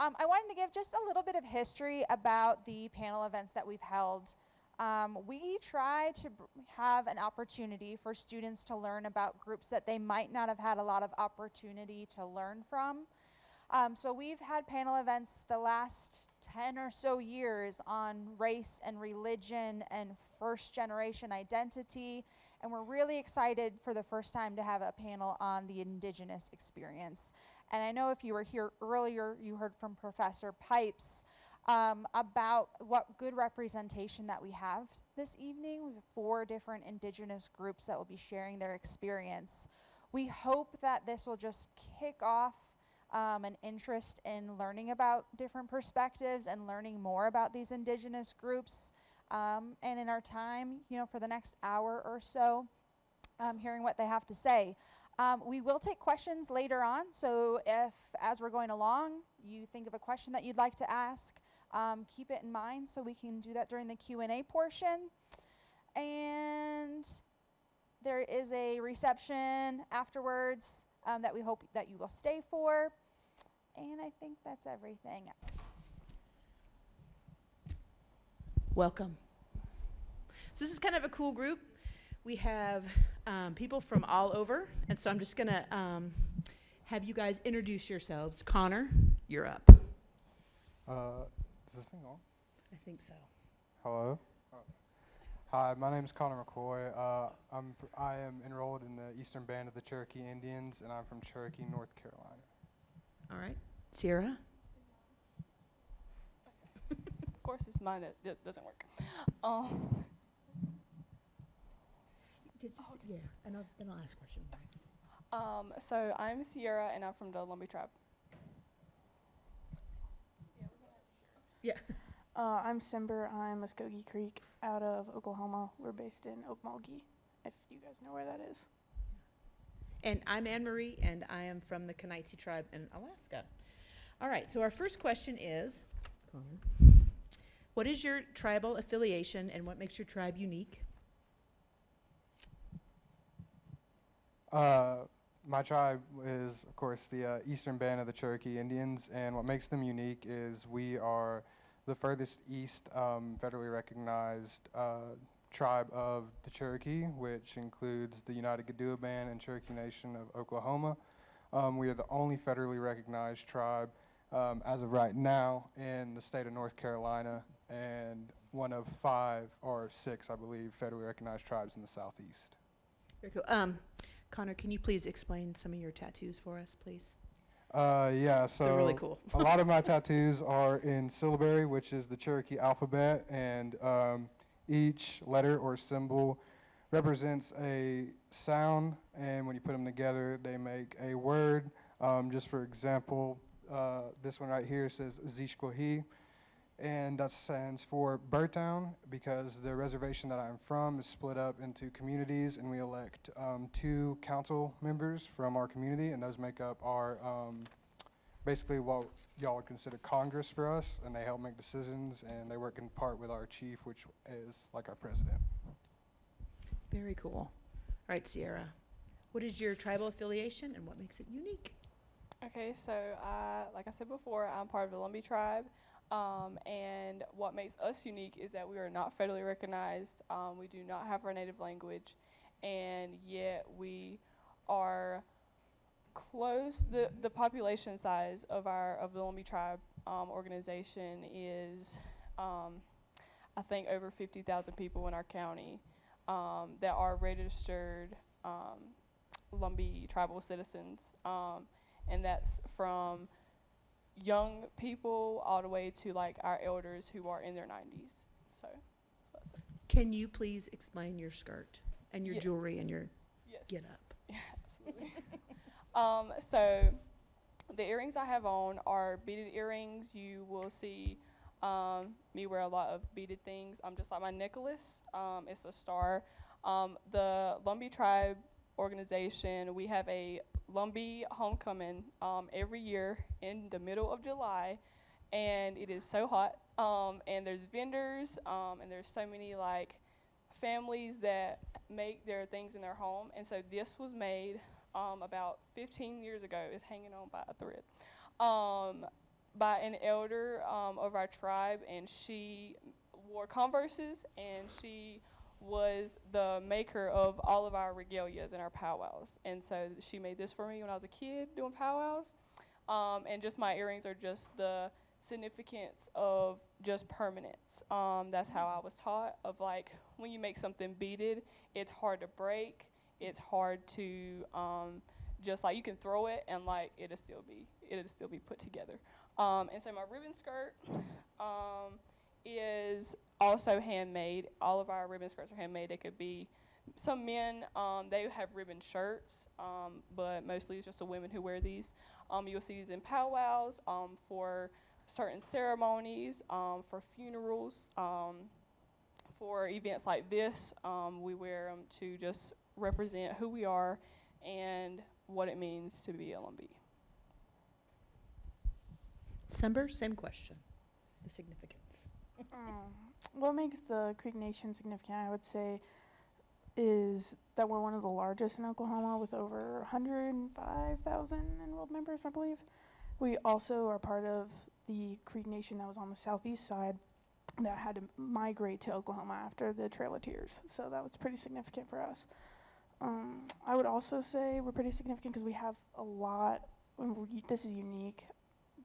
I wanted to give just a little bit of history about the panel events that we've held. We try to have an opportunity for students to learn about groups that they might not have had a lot of opportunity to learn from. So we've had panel events the last 10 or so years on race and religion and first generation identity, and we're really excited for the first time to have a panel on the Indigenous experience. And I know if you were here earlier, you heard from Professor Pipes about what good representation that we have this evening. We have 4 different Indigenous groups that will be sharing their experience. We hope that this will just kick off an interest in learning about different perspectives and learning more about these Indigenous groups. And in our time, for the next hour or so, hearing what they have to say. We will take questions later on, so if, as we're going along, you think of a question that you'd like to ask, keep it in mind so we can do that during the Q&A portion. And there is a reception afterwards that we hope that you will stay for. And I think that's everything. Welcome. So this is kind of a cool group. We have people from all over, and so I'm just going to have you guys introduce yourselves. Connor, you're up. Is this thing on? I think so. Hello. Hi, my name is Connor McCoy. I am enrolled in the Eastern Band of the Cherokee Indians, and I'm from Cherokee, North Carolina. All right. Sierra? Of course, it's mine that doesn't work. Yeah, and then I'll ask a question. So I'm Sierra, and I'm from the Lumbee tribe. Yeah. I'm Simber. I'm Muskogee Creek out of Oklahoma. We're based in Okmulgee, if you guys know where that is. And I'm Anne Marie, and I am from the Kanaitze tribe in Alaska. All right, so our first question is, Connor, what is your tribal affiliation and what makes your tribe unique? My tribe is, of course, the Eastern Band of the Cherokee Indians, and what makes them unique is we are the furthest east federally recognized tribe of the Cherokee, which includes the United Gadua Band and Cherokee Nation of Oklahoma. We are the only federally recognized tribe as of right now in the state of North Carolina, and one of 5 or 6, I believe, federally recognized tribes in the southeast. Very cool. Connor, can you please explain some of your tattoos for us, please? Yeah, so They're really cool. a lot of my tattoos are in syllabary, which is the Cherokee alphabet, and each letter or symbol represents a sound, and when you put them together, they make a word. Just for example, this one right here says Zishkohi, and that stands for Birdtown, because the reservation that I'm from is split up into communities, and we elect 2 council members from our community, and those make up our basically what y'all would consider Congress for us, and they help make decisions, and they work in part with our chief, which is like our president. Very cool. All right, Sierra, what is your tribal affiliation and what makes it unique? Okay, so like I said before, I'm part of the Lumbee tribe. And what makes us unique is that we are not federally recognized. We do not have our native language, and yet we are close. The population size of the Lumbee tribe organization is, I think, over 50,000 people in our county that are registered Lumbee tribal citizens, and that's from young people all the way to like our elders who are in their 90s. So that's what I say. Can you please explain your skirt and your Yeah. jewelry and your Yes. get up? Yeah, absolutely. So the earrings I have on are beaded earrings. You will see me wear a lot of beaded things. Just like my necklace, it's a star. The Lumbee tribe organization, we have a Lumbee homecoming every year in the middle of July, and it is so hot. And there's vendors, and there's so many like families that make their things in their home. And so this was made about 15 years ago. It's hanging on by a thread. by an elder of our tribe, and she wore Converses, and she was the maker of all of our regalias and our powwows. And so she made this for me when I was a kid doing powwows. And just my earrings are just the significance of just permanence. That's how I was taught, of like when you make something beaded, it's hard to break. It's hard to just like you can throw it and like it'll still be put together. And so my ribbon skirt is also handmade. All of our ribbon skirts are handmade. They could be, some men, they have ribbon shirts, but mostly it's just the women who wear these. You'll see these in powwows, for certain ceremonies, for funerals, for events like this. We wear them to just represent who we are and what it means to be a Lumbee. Sember, same question. The significance. What makes the Creek Nation significant, I would say, is that we're one of the largest in Oklahoma with over 105,000 enrolled members, I believe. We also are part of the Creek Nation that was on the southeast side that had to migrate to Oklahoma after the Trail of Tears. So that was pretty significant for us. I would also say we're pretty significant because we have a lot, this is unique,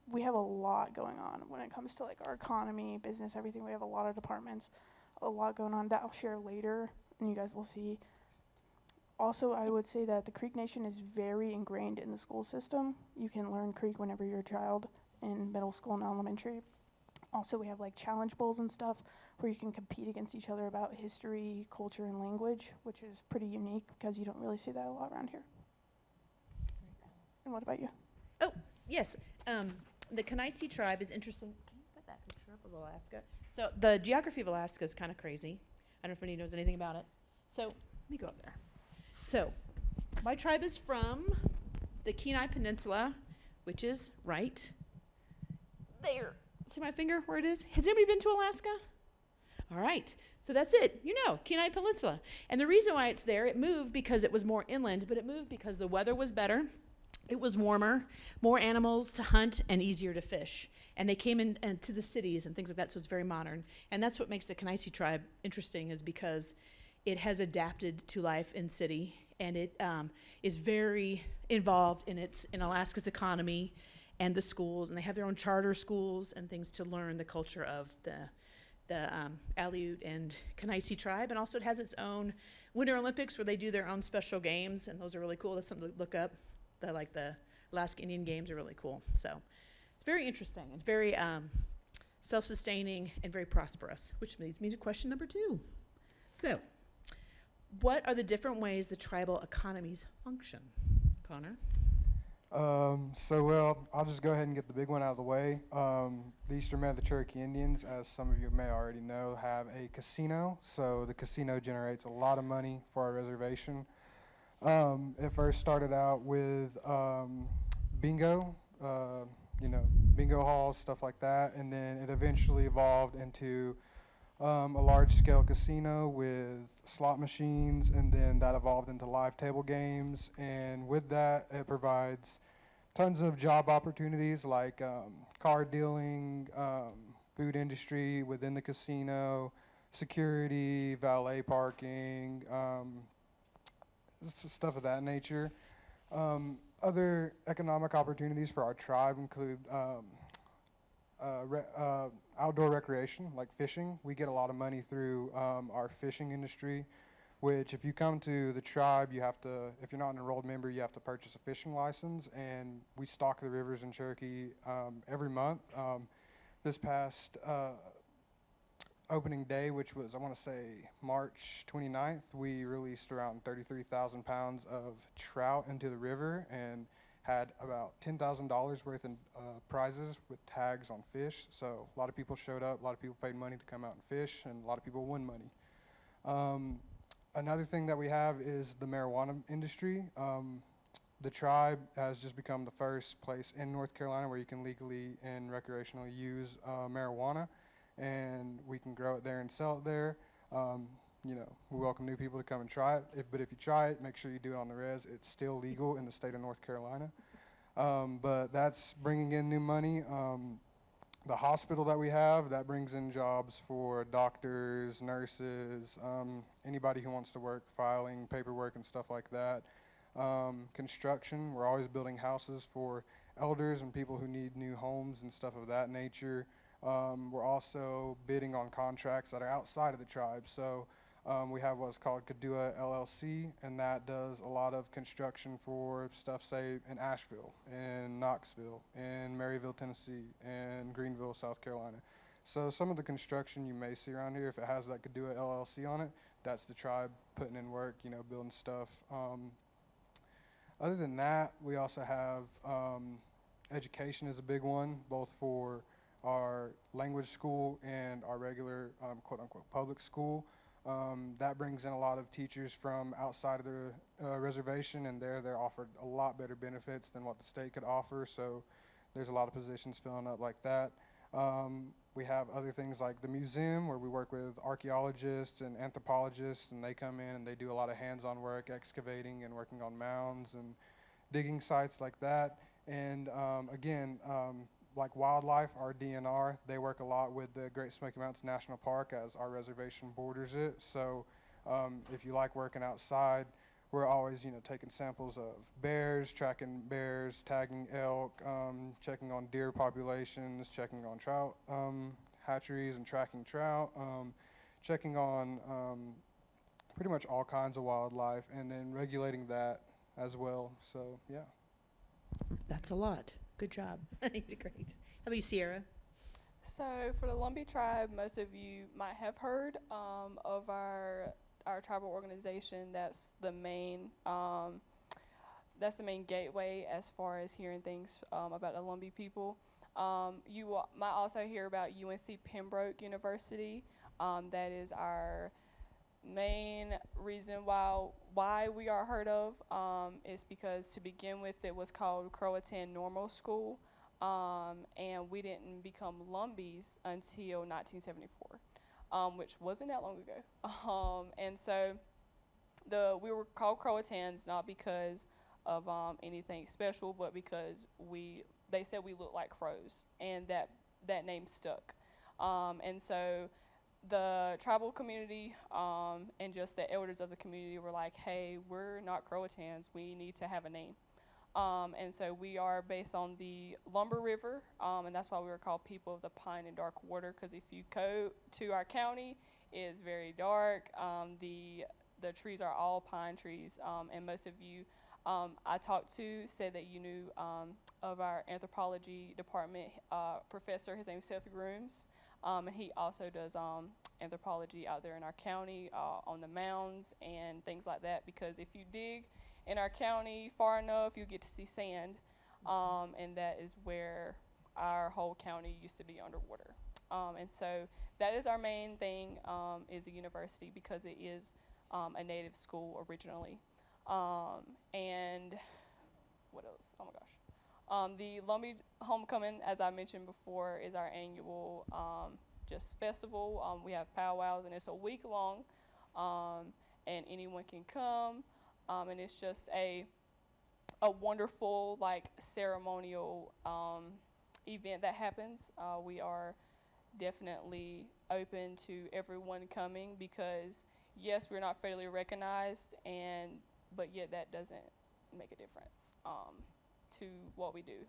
we have a lot going on when it comes to like our economy, business, everything. We have a lot of departments, a lot going on that I'll share later, and you guys will see. Also, I would say that the Creek Nation is very ingrained in the school system. You can learn Creek whenever you're a child in middle school and elementary. Also, we have like challenge bowls and stuff where you can compete against each other about history, culture, and language, which is pretty unique because you don't really see that a lot around here. And what about you? Oh, yes. The Kenaisi tribe is interesting. Can you put that picture up of Alaska? So the geography of Alaska is kind of crazy. I don't know if anybody knows anything about it. So let me go up there. So my tribe is from the Kenai Peninsula, which is right there. See my finger where it is? Has anybody been to Alaska? All right. So that's it. You know, Kenai Peninsula. And the reason why it's there, it moved because it was more inland, but it moved because the weather was better. It was warmer, more animals to hunt, and easier to fish. And they came in to the cities and things like that, so it's very modern. And that's what makes the Kenaisi tribe interesting, is because it has adapted to life in city, and it is very involved in Alaska's economy and the schools, and they have their own charter schools and things to learn the culture of the Aleut and Kenaisi tribe. And also it has its own Winter Olympics where they do their own special games, and those are really cool. That's something to look up. The Alaska Indian Games are really cool. So it's very interesting. It's very self-sustaining and very prosperous, which leads me to question number 2. So what are the different ways the tribal economies function? Connor? Well, I'll just go ahead and get the big one out of the way. The Eastern Med of the Cherokee Indians, as some of you may already know, have a casino. So the casino generates a lot of money for our reservation. It first started out with bingo, bingo halls, stuff like that, and then it eventually evolved into a large-scale casino with slot machines, and then that evolved into live table games. And with that, it provides tons of job opportunities like card dealing, food industry within the casino, security, valet parking, stuff of that nature. Other economic opportunities for our tribe include outdoor recreation, like fishing. We get a lot of money through our fishing industry, which if you come to the tribe, you have to, if you're not an enrolled member, you have to purchase a fishing license, and we stock the rivers in Cherokee every month. This past opening day, which was, I want to say, March 29th, we released around 33,000 pounds of trout into the river and had about $10,000 worth in prizes with tags on fish. So a lot of people showed up, a lot of people paid money to come out and fish, and a lot of people won money. Another thing that we have is the marijuana industry. The tribe has just become the first place in North Carolina where you can legally and recreationally use marijuana, and we can grow it there and sell it there. We welcome new people to come and try it, but if you try it, make sure you do it on the res. It's still legal in the state of North Carolina. But that's bringing in new money. The hospital that we have, that brings in jobs for doctors, nurses, anybody who wants to work filing, paperwork, and stuff like that. Construction, we're always building houses for elders and people who need new homes and stuff of that nature. We're also bidding on contracts that are outside of the tribe. So we have what's called Kadua LLC, and that does a lot of construction for stuff, say, in Asheville, in Knoxville, in Maryville, Tennessee, and Greenville, South Carolina. So some of the construction you may see around here, if it has that Kadua LLC on it, that's the tribe putting in work, you know, building stuff. Other than that, we also have education is a big one, both for our language school and our regular quote-unquote public school. That brings in a lot of teachers from outside of the reservation, and they're offered a lot better benefits than what the state could offer, so there's a lot of positions filling up like that. We have other things like the museum, where we work with archaeologists and anthropologists, and they come in and they do a lot of hands-on work, excavating and working on mounds and digging sites like that. And again, like wildlife, our DNR, they work a lot with the Great Smoky Mountains National Park as our reservation borders it. So if you like working outside, we're always, you know, taking samples of bears, tracking bears, tagging elk, checking on deer populations, checking on trout hatcheries and tracking trout, checking on pretty much all kinds of wildlife, and then regulating that as well. So yeah. That's a lot. Good job. You did great. How about you, Sierra? So for the Lumbee tribe, most of you might have heard of our tribal organization. That's the main gateway as far as hearing things about the Lumbee people. You might also hear about UNC Pembroke University. That is our main reason why we are heard of, is because to begin with it was called Croatan Normal School, and we didn't become Lumbees until 1974, which wasn't that long ago. And so we were called Croatans not because of anything special, but because they said we looked like crows, and that name stuck. And so the tribal community and just the elders of the community were like, hey, we're not Croatans, we need to have a name. And so we are based on the Lumber River, and that's why we were called people of the pine and dark water, because if you go to our county, it's very dark. The trees are all pine trees, and most of you I talked to said that you knew of our anthropology department professor. His name is Seth Grooms. And he also does anthropology out there in our county on the mounds and things like that, because if you dig in our county far enough, you get to see sand, and that is where our whole county used to be underwater. And so that is our main thing, is the university, because it is a native school originally. And what else? Oh my gosh. The Lumbee Homecoming, as I mentioned before, is our annual just festival. We have powwows, and it's a week long, and anyone can come, and it's just a wonderful, like, ceremonial event that happens. We are definitely open to everyone coming, because yes, we're not federally recognized, but yet that doesn't make a difference to what we do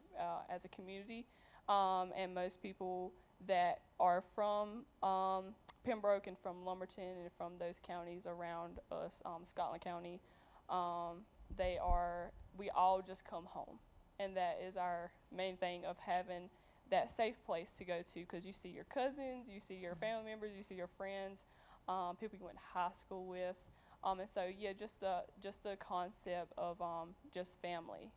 as a community. And most people that are from Pembroke and from Lumberton and from those counties around us, Scotland County, we all just come home. And that is our main thing, of having that safe place to go to, because you see your cousins, you see your family members, you see your friends, people you went to high school with. And so, yeah, just the concept of just family.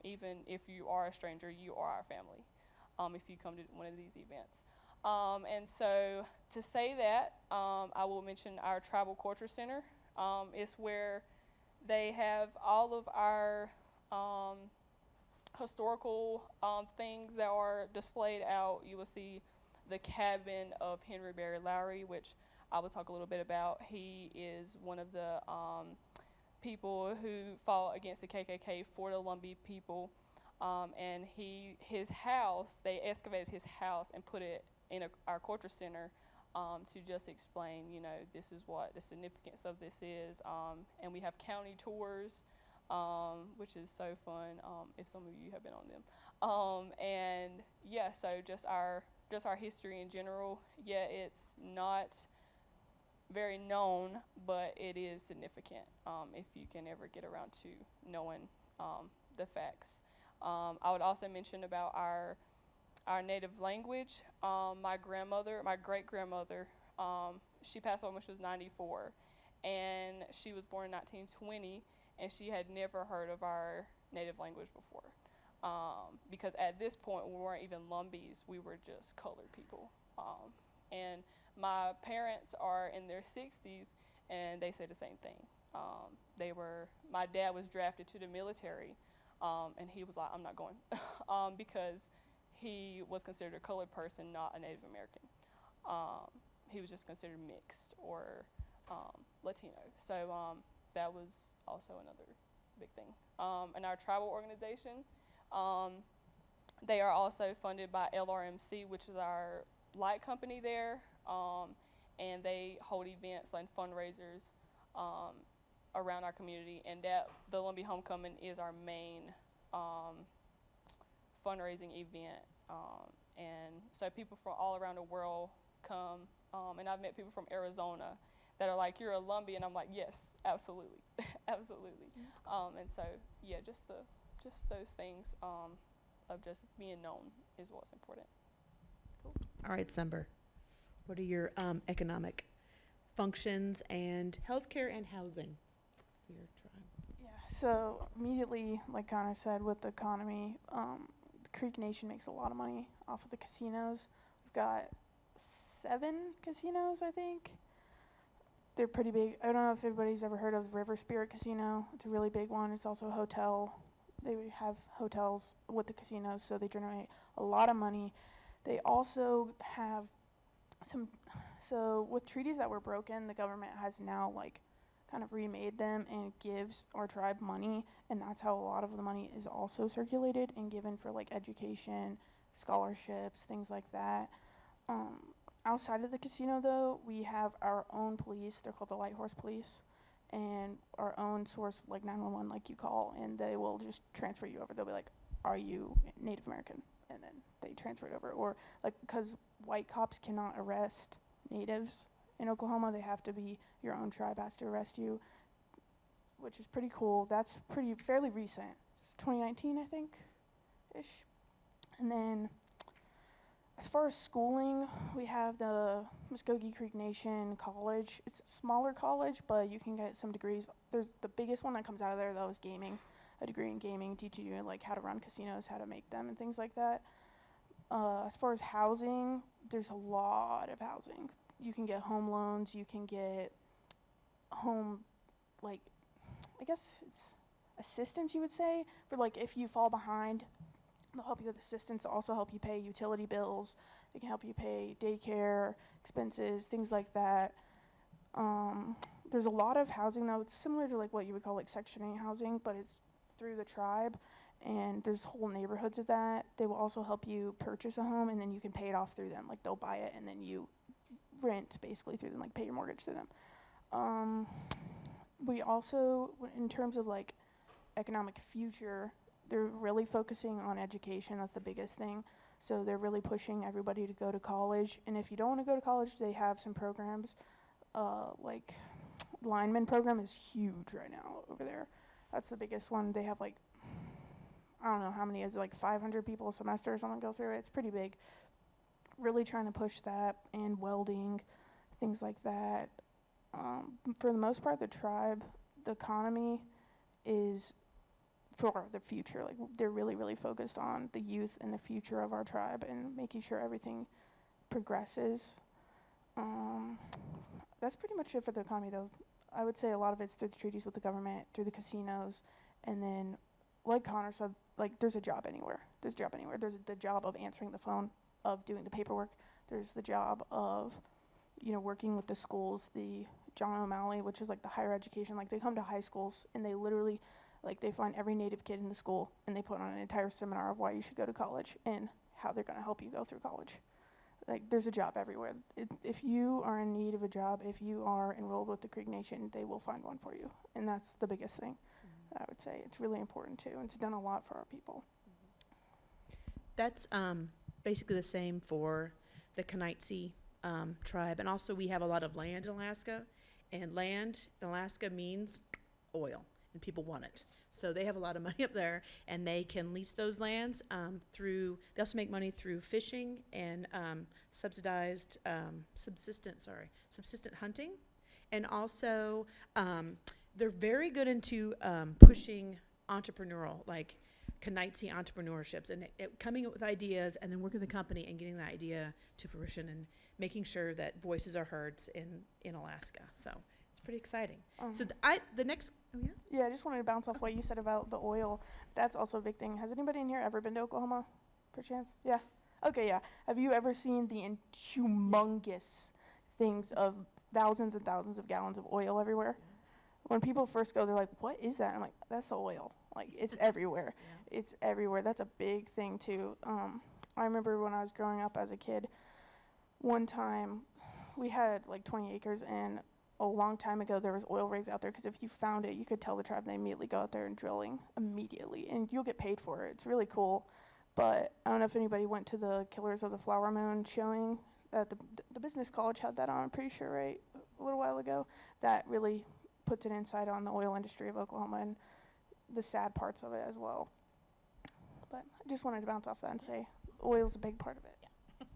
Even if you are a stranger, you are our family, if you come to one of these events. And so to say that, I will mention our Tribal Culture Center. It's where they have all of our historical things that are displayed out. You will see the cabin of Henry Berry Lowry, which I will talk a little bit about. He is one of the people who fought against the KKK for the Lumbee people. And his house, they excavated his house and put it in our culture center to just explain, you know, this is what the significance of this is. And we have county tours, which is so fun if some of you have been on them. And yeah, so just our history in general. Yeah, it's not very known, but it is significant if you can ever get around to knowing the facts. I would also mention about our native language. My great grandmother, she passed away when she was 94, and she was born in 1920, and she had never heard of our native language before. Because at this point, we weren't even Lumbees, we were just colored people. And my parents are in their 60s, and they say the same thing. My dad was drafted to the military, and he was like, I'm not going, because he was considered a colored person, not a Native American. He was just considered mixed or Latino. So that was also another big thing. And our tribal organization, they are also funded by LRMC, which is our light company there, and they hold events and fundraisers around our community, and that the Lumbee Homecoming is our main fundraising event, and so people from all around the world come, and I've met people from Arizona that are like, you're a Lumbee, and I'm like, yes, absolutely, absolutely. And so yeah, just those things of just being known is what's important. Cool. All right, Sumber, what are your economic functions and healthcare and housing for your tribe? Yeah, so immediately, like Connor said, with the economy, the Creek Nation makes a lot of money off of the casinos. We've got 7 casinos, I think. They're pretty big. I don't know if everybody's ever heard of River Spirit Casino. It's a really big one. It's also a hotel. They have hotels with the casinos, so they generate a lot of money. They also have so with treaties that were broken, the government has now kind of remade them and gives our tribe money, and that's how a lot of the money is also circulated and given for education, scholarships, things like that. Outside of the casino, though, we have our own police. They're called the Light Horse Police, and our own source, 911, you call, and they will just transfer you over. They'll be like, are you Native American? And then they transfer it over. Or, because white cops cannot arrest natives in Oklahoma, they have to be, your own tribe has to arrest you, which is pretty cool. That's fairly recent. 2019, I think, ish. And then, as far as schooling, we have the Muskogee Creek Nation College. It's a smaller college, but you can get some degrees. There's the biggest one that comes out of there, though, is gaming. A degree in gaming, teaching you how to run casinos, how to make them, and things like that. As far as housing, there's a lot of housing. You can get home loans. You can get home, I guess it's assistance, you would say, for if you fall behind. They'll help you with assistance. They'll also help you pay utility bills. They can help you pay daycare expenses, things like that. There's a lot of housing, though. It's similar to what you would call Section 8 housing, but it's through the tribe, and there's whole neighborhoods of that. They will also help you purchase a home, and then you can pay it off through them. They'll buy it, and then you rent basically through them, pay your mortgage through them. We also, in terms of economic future, they're really focusing on education. That's the biggest thing. So they're really pushing everybody to go to college. And if you don't want to go to college, they have some programs. Lineman program is huge right now over there. That's the biggest one. They have I don't know how many is 500 people a semester or something go through it. It's pretty big. Really trying to push that, and welding, things like that. For the most part, the tribe, the economy is for the future. They're really, really focused on the youth and the future of our tribe and making sure everything progresses. That's pretty much it for the economy, though. I would say a lot of it's through the treaties with the government, through the casinos, and then, like Connor said, there's a job anywhere. There's a job anywhere. There's the job of answering the phone, of doing the paperwork. There's the job of, working with the schools, the John O'Malley, which is the higher education. They come to high schools, and they literally, Like they find every Native kid in the school and they put on an entire seminar of why you should go to college and how they're going to help you go through college. Like there's a job everywhere. If you are in need of a job, if you are enrolled with the Creek Nation, they will find one for you. And that's the biggest thing. I would say it's really important too. And it's done a lot for our people. That's basically the same for the Kenites tribe. And also we have a lot of land in Alaska. And land in Alaska means oil. And people want it. So they have a lot of money up there. And they can lease those lands through, they also make money through fishing and subsistent hunting. And also they're very good into pushing entrepreneurial, like Kenites entrepreneurships, and coming up with ideas and then working with the company and getting the idea to fruition and making sure that voices are heard in Alaska. So it's pretty exciting. So the next, oh yeah? Yeah, I just wanted to bounce off what you said about the oil. That's also a big thing. Has anybody in here ever been to Oklahoma, perchance? Yeah? Okay, yeah. Have you ever seen the humongous things of thousands and thousands of gallons of oil everywhere? When people first go, they're like, what is that? I'm like, that's the oil. Like, it's everywhere. Yeah. It's everywhere. That's a big thing, too. I remember when I was growing up as a kid, one time we had like 20 acres, and a long time ago there was oil rigs out there, because if you found it, you could tell the tribe, they immediately go out there and drilling immediately, and you'll get paid for it. It's really cool. But I don't know if anybody went to the Killers of the Flower Moon showing that the business college had that on, I'm pretty sure, right, a little while ago. That really puts an insight on the oil industry of Oklahoma and the sad parts of it as well. But I just wanted to bounce off that and say oil's a big part of it. Yeah.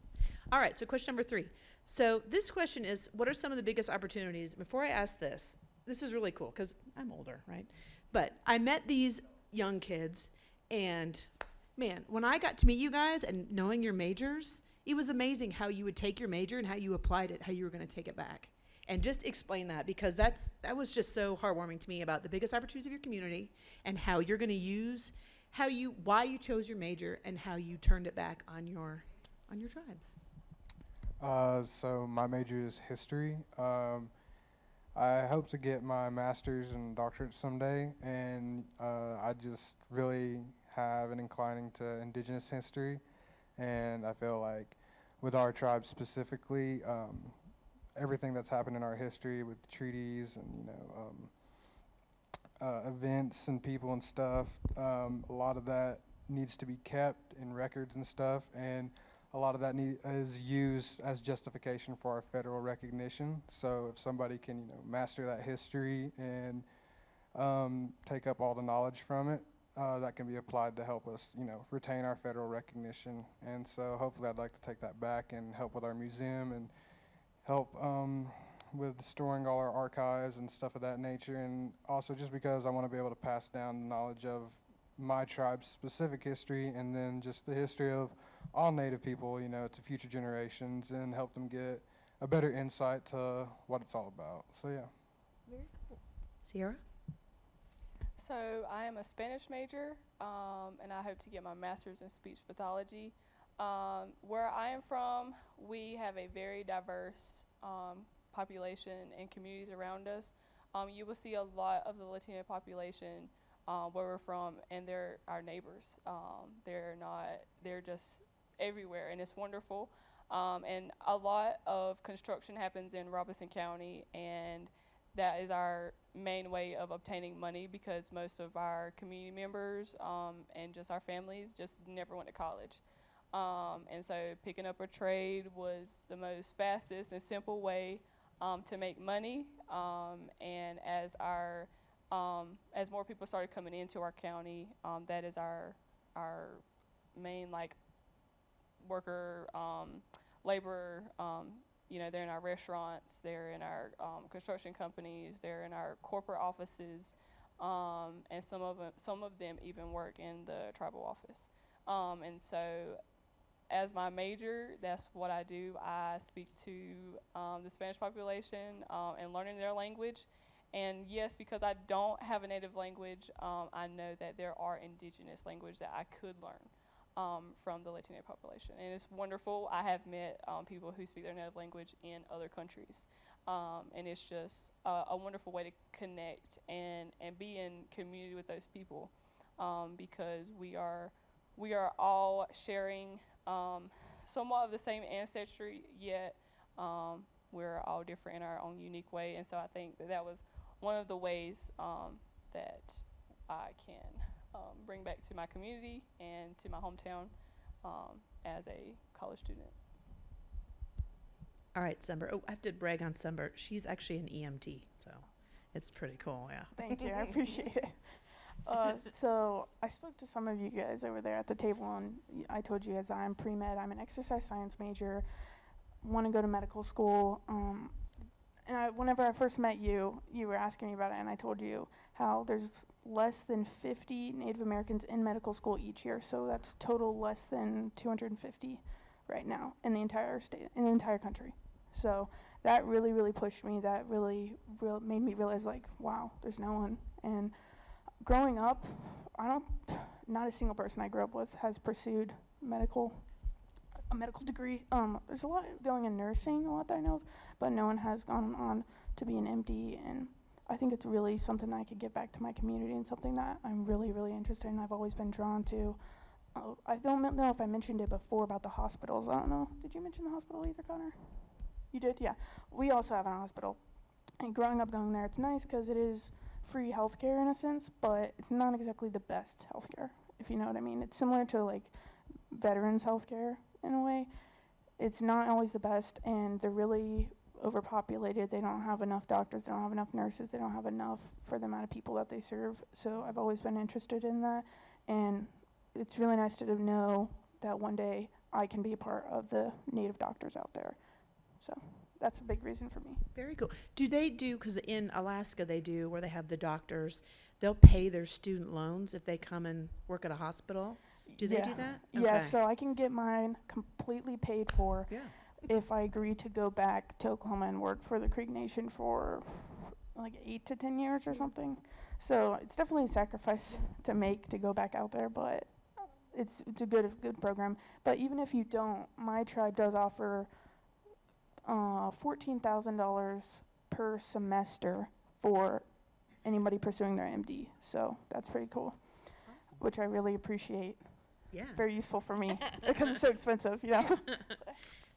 All right, so question number 3. So this question is, what are some of the biggest opportunities? Before I ask this is really cool because I'm older, right? But I met these young kids, and man, when I got to meet you guys and knowing your majors, it was amazing how you would take your major and how you applied it, how you were going to take it back. And just explain that, because that was just so heartwarming to me about the biggest opportunities of your community and how you're going to use, why you chose your major and how you turned it back on your tribes. So my major is history. I hope to get my master's and doctorate someday, and I just really have an inclining to Indigenous history, and I feel like with our tribe specifically, everything that's happened in our history with treaties and events and people and stuff, a lot of that needs to be kept in records and stuff, and a lot of that is used as justification for our federal recognition. So if somebody can master that history and take up all the knowledge from it, that can be applied to help us retain our federal recognition. And so hopefully I'd like to take that back and help with our museum and help with storing all our archives and stuff of that nature, and also just because I want to be able to pass down the knowledge of my tribe's specific history and then just the history of all Native people, to future generations, and help them get a better insight to what it's all about. So yeah. Very cool. Sierra? So I am a Spanish major, and I hope to get my master's in speech pathology. Where I am from, we have a very diverse population and communities around us. You will see a lot of the Latino population where we're from, and they're our neighbors. They're just everywhere, and it's wonderful. And a lot of construction happens in Robeson County, and that is our main way of obtaining money, because most of our community members and just our families just never went to college. And so picking up a trade was the most fastest and simple way to make money. And as more people started coming into our county, that is our main worker, laborer. They're in our restaurants, they're in our construction companies, they're in our corporate offices, and some of them even work in the tribal office. And so as my major, that's what I do. I speak to the Spanish population and learning their language. And yes, because I don't have a native language, I know that there are indigenous language that I could learn from the Latino population. And it's wonderful. I have met people who speak their native language in other countries. and it's just a wonderful way to connect and be in community with those people, because we are all sharing somewhat of the same ancestry, yet we're all different in our own unique way. And so I think that was one of the ways that I can bring back to my community and to my hometown as a college student. All right, Summer. Oh, I have to brag on Summer. She's actually an EMT, so it's pretty cool, yeah. Thank you. I appreciate it. So I spoke to some of you guys over there at the table, and I told you guys that I'm pre-med. I'm an exercise science major, want to go to medical school. And whenever I first met you, you were asking me about it, and I told you how there's less than 50 Native Americans in medical school each year. So that's total less than 250 right now in the entire state, in the entire country. So that really, really pushed me. That really made me realize, like, wow, there's no one. And growing up, not a single person I grew up with has pursued a medical degree. There's a lot going in nursing, a lot that I know of, but no one has gone on to be an MD. And I think it's really something that I could give back to my community and something that I'm really, really interested in. I've always been drawn to. I don't know if I mentioned it before about the hospitals. I don't know. Did you mention the hospital either, Connor? You did? Yeah. We also have a hospital. And growing up going there, it's nice because it is free healthcare in a sense, but it's not exactly the best healthcare, if you know what I mean. It's similar to like veterans healthcare in a way. It's not always the best, and they're really overpopulated. They don't have enough doctors, they don't have enough nurses, they don't have enough for the amount of people that they serve. So I've always been interested in that, and it's really nice to know that one day I can be a part of the Native doctors out there. So that's a big reason for me. Very cool. Do they do, because in Alaska they do, where they have the doctors, they'll pay their student loans if they come and work at a hospital? Do they do that? Yeah, Okay. so I can get mine completely paid for Yeah. if I agree to go back to Oklahoma and work for the Creek Nation for like 8 to 10 years or something. So it's definitely a sacrifice to make to go back out there, but it's a good program. But even if you don't, my tribe does offer $14,000 per semester for anybody pursuing their MD. So that's pretty cool, which I really appreciate. Yeah. Very useful for me because it's so expensive, you know.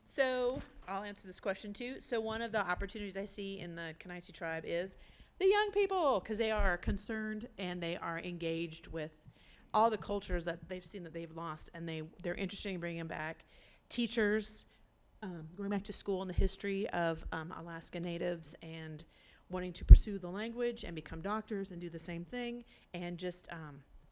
So I'll answer this question too. So one of the opportunities I see in the Kenaisi tribe is the young people, because they are concerned and they are engaged with all the cultures that they've seen that they've lost, and they're interested in bringing back teachers, going back to school in the history of Alaska Natives, and wanting to pursue the language and become doctors and do the same thing, and just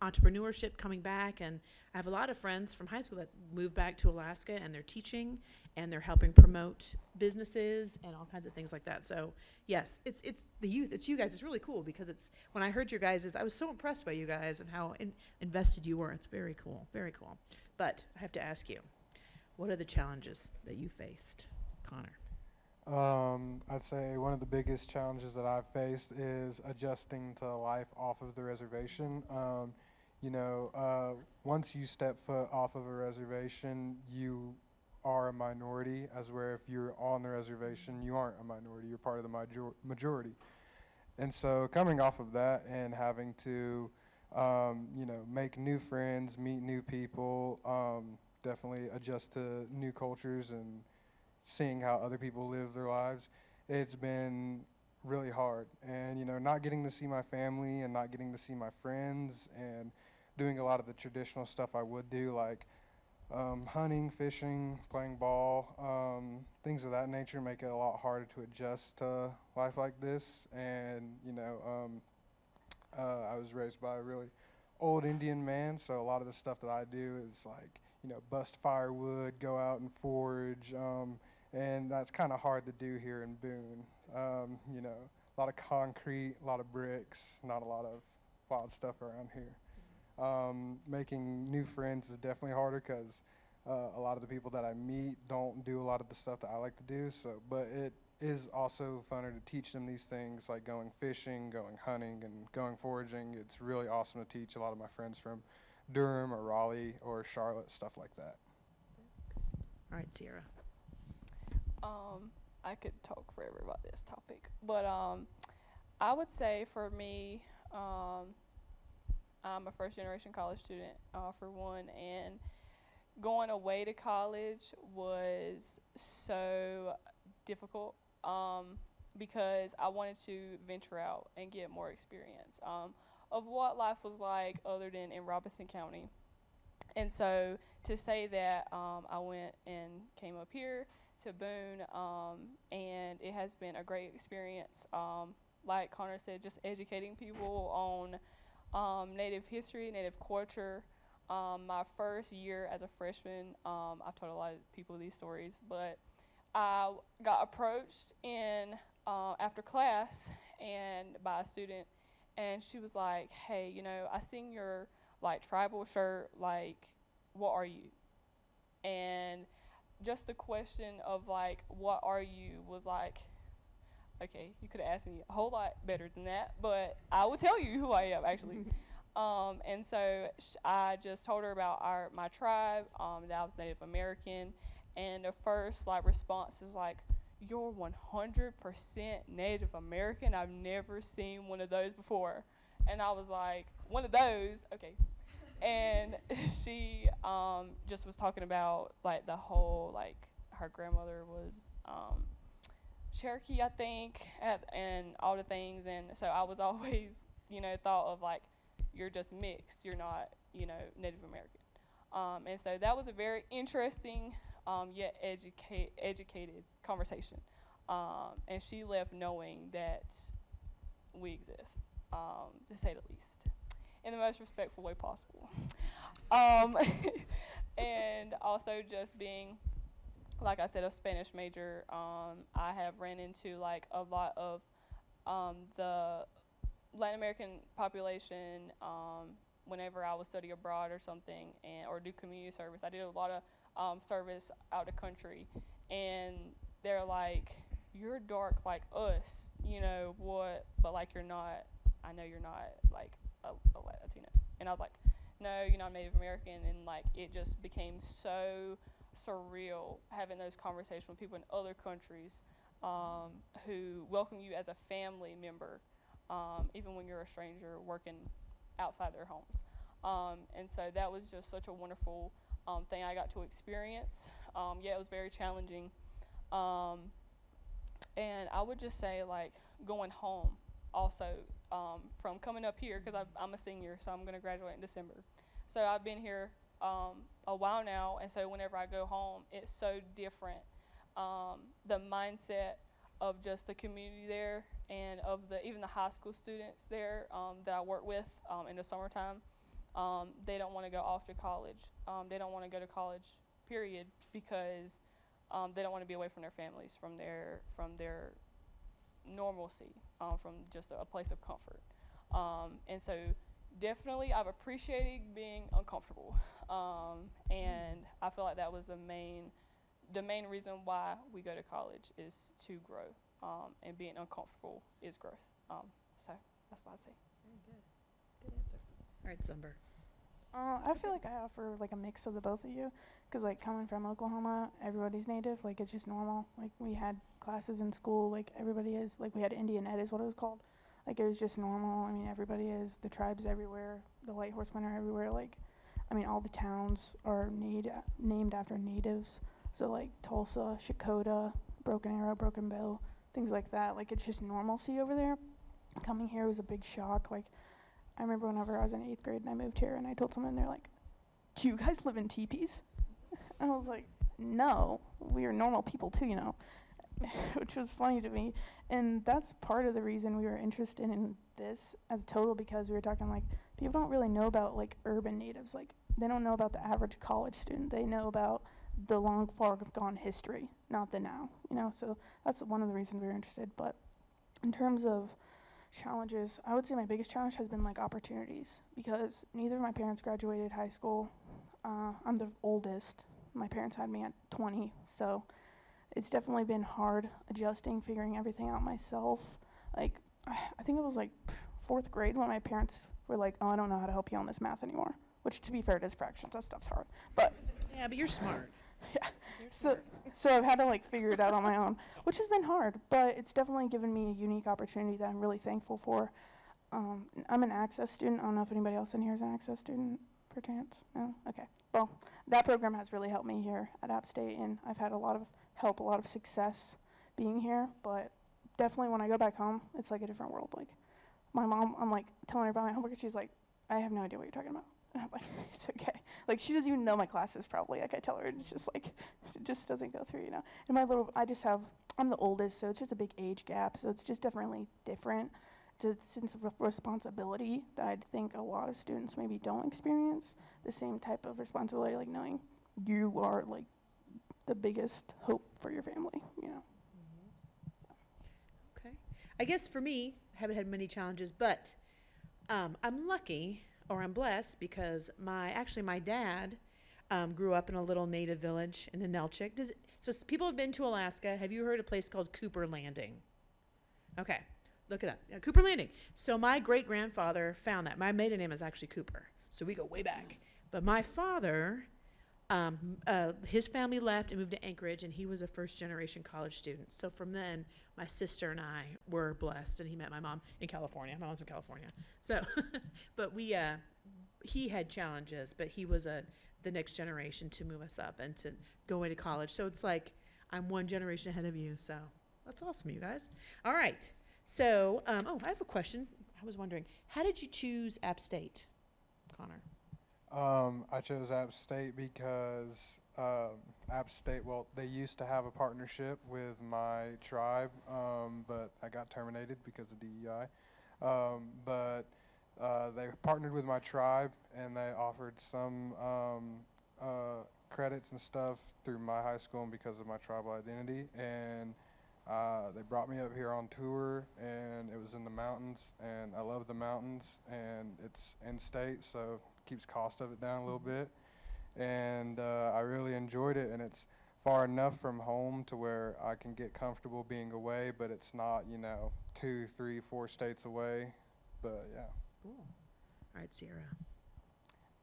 entrepreneurship coming back. And I have a lot of friends from high school that moved back to Alaska, and they're teaching and they're helping promote businesses and all kinds of things like that. So yes, it's the youth, it's you guys. It's really cool because it's, when I heard your guys, I was so impressed by you guys and how invested you were. It's very cool, very cool. But I have to ask you, what are the challenges that you faced, Connor? I'd say one of the biggest challenges that I've faced is adjusting to life off of the reservation. Once you step foot off of a reservation, you are a minority, as where if you're on the reservation, you aren't a minority, you're part of the majority. And so coming off of that and having to, make new friends, meet new people, definitely adjust to new cultures and seeing how other people live their lives, it's been really hard. And, not getting to see my family and not getting to see my friends and doing a lot of the traditional stuff I would do, like hunting, fishing, playing ball, things of that nature make it a lot harder to adjust to life like this. And, I was raised by a really old Indian man, so a lot of the stuff that I do is like, bust firewood, go out and forage, and that's kind of hard to do here in Boone. A lot of concrete, a lot of bricks, not a lot of wild stuff around here. Making new friends is definitely harder because a lot of the people that I meet don't do a lot of the stuff that I like to do. But it is also funner to teach them these things, like going fishing, going hunting, and going foraging. It's really awesome to teach a lot of my friends from Durham or Raleigh or Charlotte, stuff like that. All right, Sierra. I could talk forever about this topic. But I would say for me, I'm a first generation college student, for one, and going away to college was so difficult, because I wanted to venture out and get more experience, of what life was like other than in Robinson County. And so to say that, I went and came up here to Boone, and it has been a great experience. Like Connor said, just educating people on Native history, Native culture. My first year as a freshman, I've told a lot of people these stories, but I got approached in after class and by a student, and she was like, "Hey, I seen your like tribal shirt. Like, what are you?" And just the question of like, "What are you?" was like, okay, you could have asked me a whole lot better than that, but I will tell you who I am actually. And so I just told her about my tribe, that I was Native American, and the first like response is like, "You're 100% Native American. I've never seen one of those before." And I was like, "One of those? Okay." And she just was talking about like the whole, like her grandmother was Cherokee, I think, and all the things. And so I was always, thought of like, you're just mixed. You're not, Native American. And so that was a very interesting, yet educated conversation. And she left knowing that we exist, to say the least, in the most respectful way possible. And also just being, like I said, a Spanish major, I have ran into like a lot of the Latin American population whenever I would study abroad or something, or do community service. I did a lot of service out of country, and they're like, "You're dark like us, what? But like you're not. I know you're not like a Latino." And I was like, "No, I'm Native American," and like it just became so surreal having those conversations with people in other countries, who welcome you as a family member, even when you're a stranger working outside their homes. And so that was just such a wonderful thing I got to experience. Yeah, it was very challenging. And I would just say, like, going home also, from coming up here, because I'm a senior, so I'm going to graduate in December. So I've been here a while now, and so whenever I go home, it's so different. The mindset of just the community there, and of even the high school students there, that I work with in the summertime, they don't want to go off to college. They don't want to go to college, period, because they don't want to be away from their families, from their normalcy, from just a place of comfort. And so definitely I've appreciated being uncomfortable, and I feel like that was the main reason why we go to college is to grow, and being uncomfortable is growth. So that's what I say. Very good. Good answer. All right, Sumber. I feel like I offer like a mix of the both of you, because like coming from Oklahoma, everybody's native, like it's just normal. Like we had classes in school, like everybody is, like we had Indian Ed is what it was called. Like it was just normal. I mean, everybody is, the tribes everywhere, the Light Horsemen are everywhere. Like, I mean, all the towns are named after natives. So like Tulsa, Shakota, Broken Arrow, Broken Bow, things like that. Like it's just normalcy over there. Coming here was a big shock. Like I remember whenever I was in 8th grade and I moved here and I told someone, they're like, "Do you guys live in teepees?" I was like, "No, we are normal people too, which was funny to me. And that's part of the reason we were interested in this as a total, because we were talking like people don't really know about like urban natives. Like they don't know about the average college student. They know about the long far gone history, not the now, so that's one of the reasons we were interested. But in terms of challenges, I would say my biggest challenge has been like opportunities, because neither of my parents graduated high school. I'm the oldest. My parents had me at 20, so it's definitely been hard adjusting, figuring everything out myself. Like I think it was like 4th grade when my parents were like, "Oh, I don't know how to help you on this math anymore," which, to be fair, it is fractions. That stuff's hard, but Yeah, but you're smart. yeah. So I've had to like figure it out on my own, which has been hard, but it's definitely given me a unique opportunity that I'm really thankful for. I'm an Access student. I don't know if anybody else in here is an Access student, perchance. No? Okay. Well, that program has really helped me here at App State, and I've had a lot of help, a lot of success being here, but definitely when I go back home, it's like a different world. Like, my mom, I'm like telling her about my homework, and she's like, I have no idea what you're talking about. And I'm like, it's okay. Like, she doesn't even know my classes probably. Like, I tell her, and it's just like, it just doesn't go through, you know. And I'm the oldest, so it's just a big age gap, so it's just definitely different. It's a sense of responsibility that I think a lot of students maybe don't experience. The same type of responsibility, like knowing you are like the biggest hope for your family, you know. Okay. I guess for me, I haven't had many challenges, but I'm lucky or I'm blessed because my dad grew up in a little native village in Anelchik. People have been to Alaska. Have you heard of a place called Cooper Landing? Okay. Look it up. Yeah, Cooper Landing. So my great-grandfather found that. My maiden name is actually Cooper. So we go way back. But my father, his family left and moved to Anchorage, and he was a first-generation college student. So from then, my sister and I were blessed, and he met my mom in California. My mom's from California. So, but he had challenges, but he was the next generation to move us up and to go away to college. So it's like I'm one generation ahead of you. So that's awesome, you guys. All right. So, I have a question. I was wondering, how did you choose App State, Connor? I chose App State because App State, well, they used to have a partnership with my tribe, but I got terminated because of DEI. But they partnered with my tribe, and they offered some credits and stuff through my high school and because of my tribal identity. And they brought me up here on tour, and it was in the mountains, and I love the mountains, and it's in-state, so it keeps cost of it down a little bit. And I really enjoyed it, and it's far enough from home to where I can get comfortable being away, but it's not, 2, 3, 4 states away. But yeah. Cool. All right, Sierra.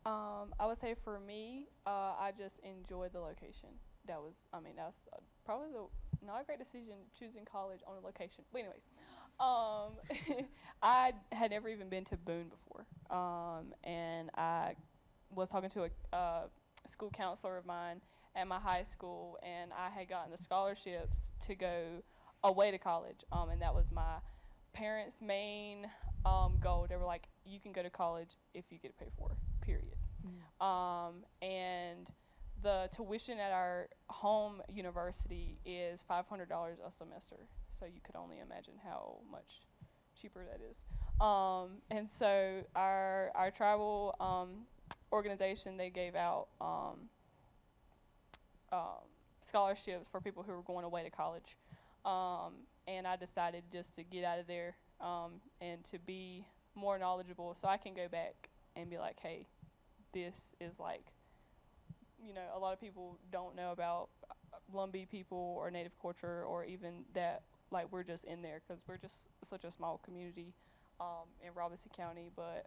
I would say for me, I just enjoyed the location. That was probably not a great decision choosing college on a location. But anyways, I had never even been to Boone before, and I was talking to a school counselor of mine at my high school, and I had gotten the scholarships to go away to college, and that was my parents' main goal. They were like, you can go to college if you get paid for it, period. And the tuition at our home university is $500 a semester, so you could only imagine how much cheaper that is. And so our tribal organization, they gave out scholarships for people who were going away to college. And I decided just to get out of there and to be more knowledgeable so I can go back and be like, hey, this is like, a lot of people don't know about Lumbee people or Native culture, or even that, like, we're just in there because we're just such a small community in Robinson County. But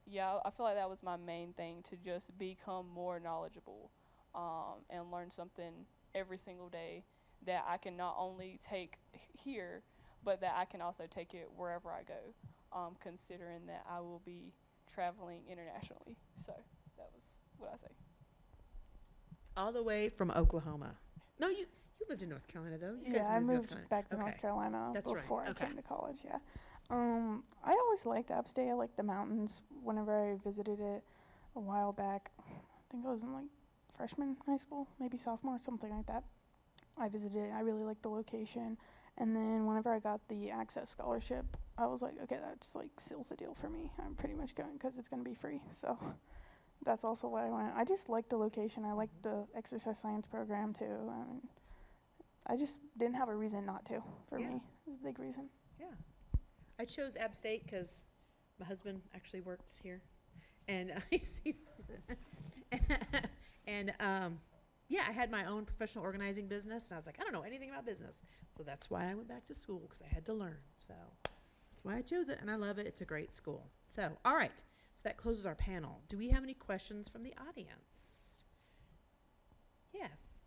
yeah, I feel like that was my main thing, to just become more knowledgeable and learn something every single day that I can not only take here, but that I can also take it wherever I go, considering that I will be traveling internationally. So that was what I say. All the way from Oklahoma. No, you lived in North Carolina, though. You guys I moved moved to North Carolina. back to Okay. North Carolina That's right. before I Okay. came to college, yeah. I always liked App State. I liked the mountains. Whenever I visited it a while back, I think I was in like freshman high school, maybe sophomore, something like that. I visited it. I really liked the location. And then whenever I got the Access scholarship, I was like, okay, that just like seals the deal for me. I'm pretty much going because it's going to be free. So that's also why I went. I just liked the location. I liked the exercise science program too. I mean, I just didn't have a reason not to. For Yeah. me, it was a big reason. Yeah. I chose App State because my husband actually works here. And yeah, I had my own professional organizing business, and I was like, I don't know anything about business. So that's why I went back to school, because I had to learn. So that's why I chose it, and I love it. It's a great school. So, all right. So that closes our panel. Do we have any questions from the audience? Yes.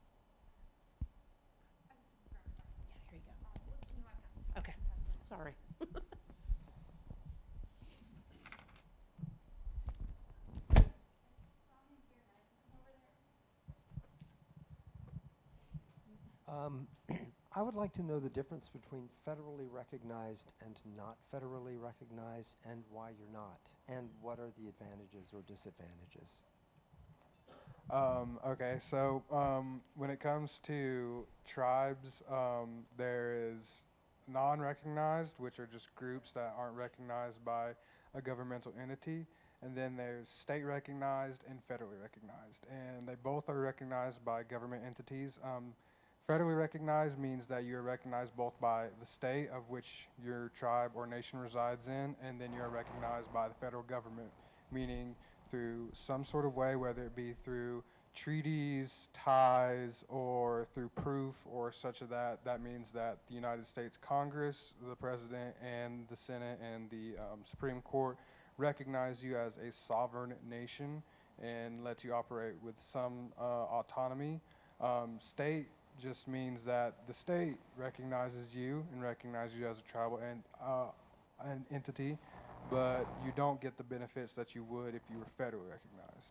Yeah, here you go. Okay, sorry. I would like to know the difference between federally recognized and not federally recognized, and why you're not, and what are the advantages or disadvantages? Okay, so when it comes to tribes, there is non-recognized, which are just groups that aren't recognized by a governmental entity, and then there's state recognized and federally recognized, and they both are recognized by government entities. Federally recognized means that you are recognized both by the state of which your tribe or nation resides in, and then you are recognized by the federal government, meaning through some sort of way, whether it be through treaties, ties, or through proof or such of that. That means that the United States Congress, the President, and the Senate, and the Supreme Court recognize you as a sovereign nation and let you operate with some autonomy. State just means that the state recognizes you and recognizes you as a tribal and an entity, but you don't get the benefits that you would if you were federally recognized.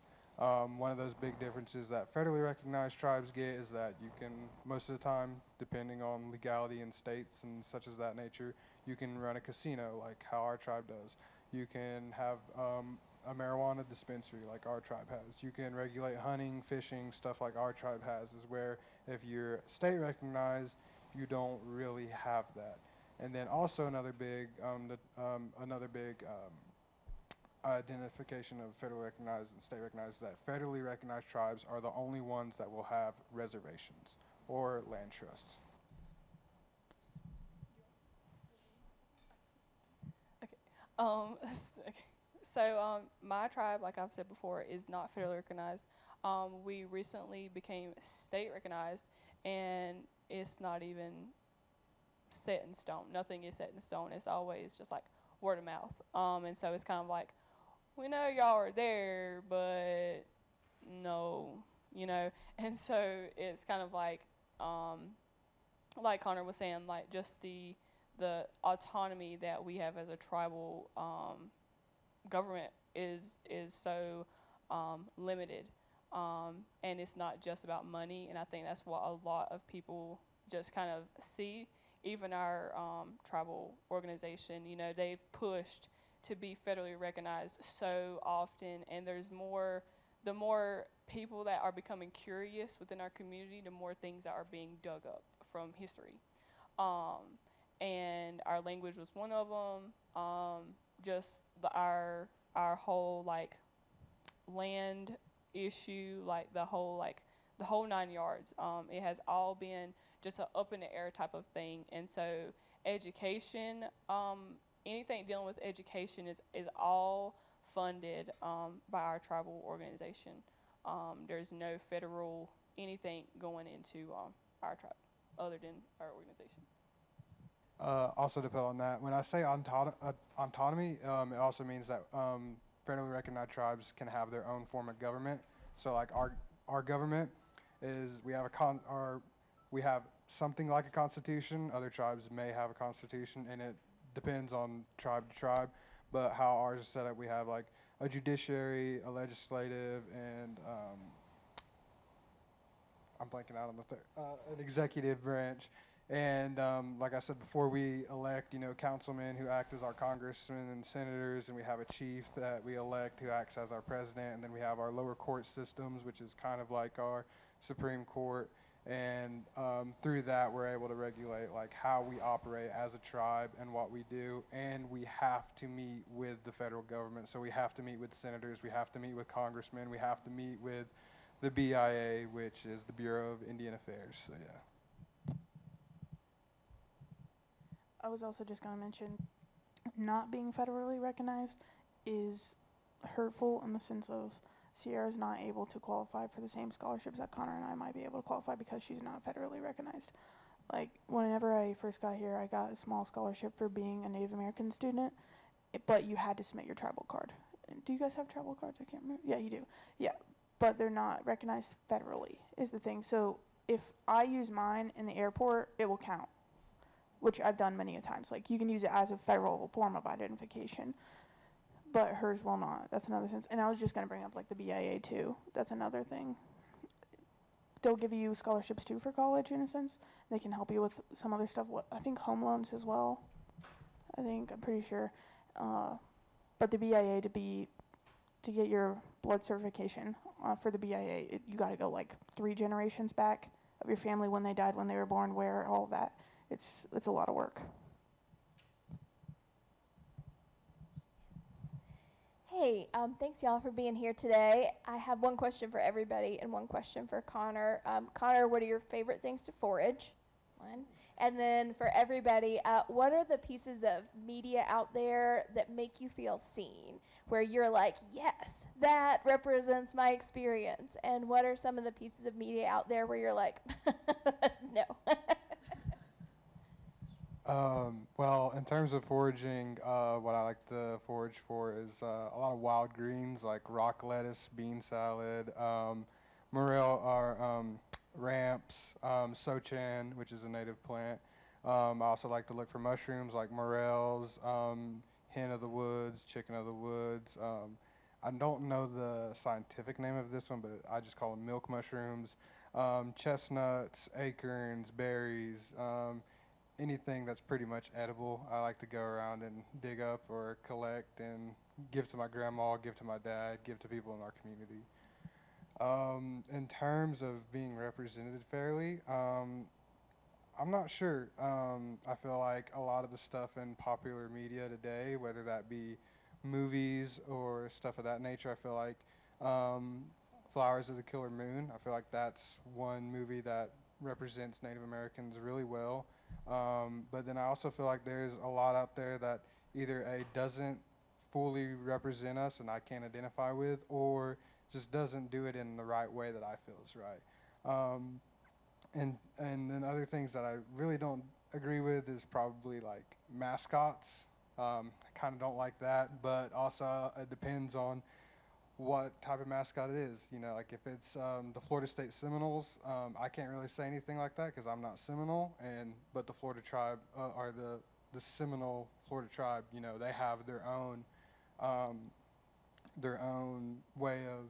One of those big differences that federally recognized tribes get is that you can, most of the time, depending on legality in states and such as that nature, you can run a casino like how our tribe does. You can have a marijuana dispensary like our tribe has. You can regulate hunting, fishing, stuff like our tribe has, is where if you're state recognized, you don't really have that. And then also another big identification of federally recognized and state recognized is that federally recognized tribes are the only ones that will have reservations or land trusts. Okay. So my tribe, like I've said before, is not federally recognized. We recently became state recognized, and it's not even set in stone. Nothing is set in stone. It's always just like word of mouth. And so it's kind of like, we know y'all are there, but no, you know. And so it's kind of like Connor was saying, like just the autonomy that we have as a tribal government is so limited, and it's not just about money. And I think that's what a lot of people just kind of see. Even our tribal organization, you know, they've pushed to be federally recognized so often, and there's more. The more people that are becoming curious within our community, the more things that are being dug up from history. And our language was one of them. Just our whole like land issue, like the whole 9 yards. It has all been just an up in the air type of thing. And so education, anything dealing with education is all funded by our tribal organization. There's no federal anything going into our tribe other than our organization. Also to put on that, when I say autonomy, it also means that federally recognized tribes can have their own form of government. So like our government is, we have something like a constitution. Other tribes may have a constitution, and it depends on tribe to tribe. But how ours is set up, we have like a judiciary, a legislative, and I'm blanking out on an executive branch. And like I said before, we elect, councilmen who act as our congressmen and senators, and we have a chief that we elect who acts as our president, and then we have our lower court systems, which is kind of like our Supreme Court. And through that, we're able to regulate like how we operate as a tribe and what we do. And we have to meet with the federal government. So we have to meet with senators, we have to meet with congressmen, we have to meet with the BIA, which is the Bureau of Indian Affairs. So yeah. I was also just going to mention, not being federally recognized is hurtful in the sense of Sierra's not able to qualify for the same scholarships that Connor and I might be able to qualify because she's not federally recognized. Like, whenever I first got here, I got a small scholarship for being a Native American student, but you had to submit your tribal card. Do you guys have tribal cards? I can't remember. Yeah, you do. Yeah. but they're not recognized federally is the thing. So if I use mine in the airport, it will count, which I've done many a times. Like, you can use it as a federal form of identification, but hers will not. That's another sense. And I was just going to bring up, like, the BIA, too. That's another thing. They'll give you scholarships, too, for college, in a sense. They can help you with some other stuff. I think home loans as well. I'm pretty sure. But the BIA, to get your blood certification for the BIA, you got to go like 3 generations back of your family, when they died, when they were born, where, all of that. It's a lot of work. Hey, thanks y'all for being here today. I have one question for everybody and one question for Connor. Connor, what are your favorite things to forage? One. And then for everybody, what are the pieces of media out there that make you feel seen, where you're like, yes, that represents my experience? And what are some of the pieces of media out there where you're like, no? Well, in terms of foraging, what I like to forage for is a lot of wild greens like rock lettuce, bean salad, morel or ramps, sochan, which is a native plant. I also like to look for mushrooms like morels, hen of the woods, chicken of the woods. I don't know the scientific name of this one, but I just call them milk mushrooms, chestnuts, acorns, berries, anything that's pretty much edible. I like to go around and dig up or collect and give to my grandma, give to my dad, give to people in our community. In terms of being represented fairly, I'm not sure. I feel like a lot of the stuff in popular media today, whether that be movies or stuff of that nature, I feel like Flowers of the Killer Moon, I feel like that's one movie that represents Native Americans really well. But then I also feel like there's a lot out there that either doesn't fully represent us and I can't identify with, or just doesn't do it in the right way that I feel is right. And then other things that I really don't agree with is probably like mascots. I kind of don't like that, but also it depends on what type of mascot it is. You know, like if it's the Florida State Seminoles, I can't really say anything like that because I'm not Seminole, but the Florida tribe or the Seminole Florida tribe, you know, they have their own way of